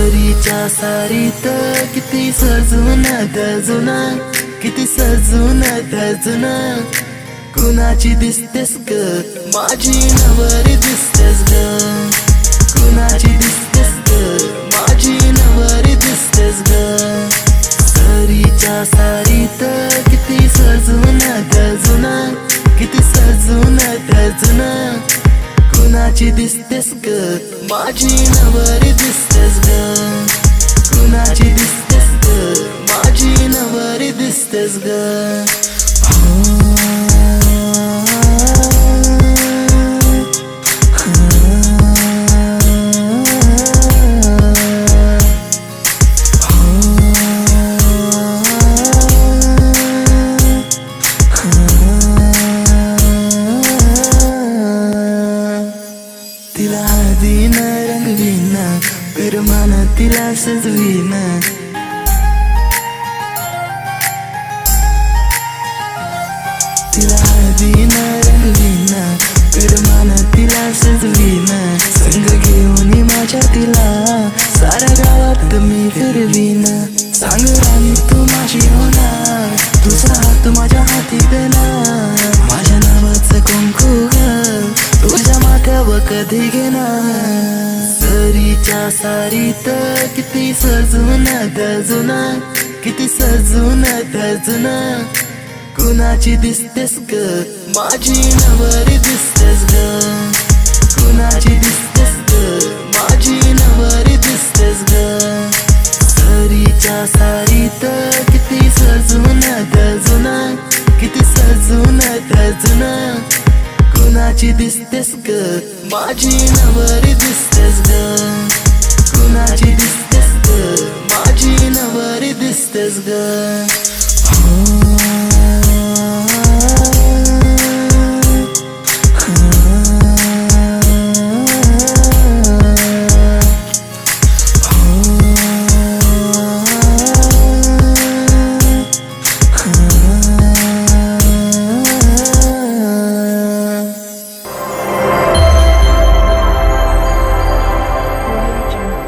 सरीच्या सारीत किती सजून धजून, किती सजून धजून, कुणाची दिसतेस ग माझी नवरी दिसतेस ग, कुणाची दिसतेस ग माझी नवरी दिसतेस ग. सरीच्या सारीत किती सजून धजून, किती सजून धजून, कुणाची दिसतेस ग माझी नवरी दिसतेस ग, कुणाची दिसतेस ग माझी नवरी दिसतेस ग. तिला हळदीन रंगवीन, पिरमान तिला सजवीन, तिला हळदीन रंगवीन, पिरमान तिला सजवीन, संग घेऊन माझ्या तिला साऱ्या गावात मी फिरवीन. सांग राणी तू माझी होणार, तुझा हात माझ्या हाती देणार, माझ्या नावाचं कुंकू ग तुझ्या माथ्यावर कधी घेणार. सरीच्या सारीत किती सजून धजून, किती सजून धजून, कुणाची दिसतेस ग माझी नवरी दिसतेस ग, कुणाची दिसतेस ग माझी नवरी दिसतेस ग. सरीच्या सारीत किती सजून धजून, किती सजून धजून, कुणाची दिसतेस ग माझी नवरी दिसतेस ग, कुणाची दिसतेस ग माझी नवरी दिसतेस ग.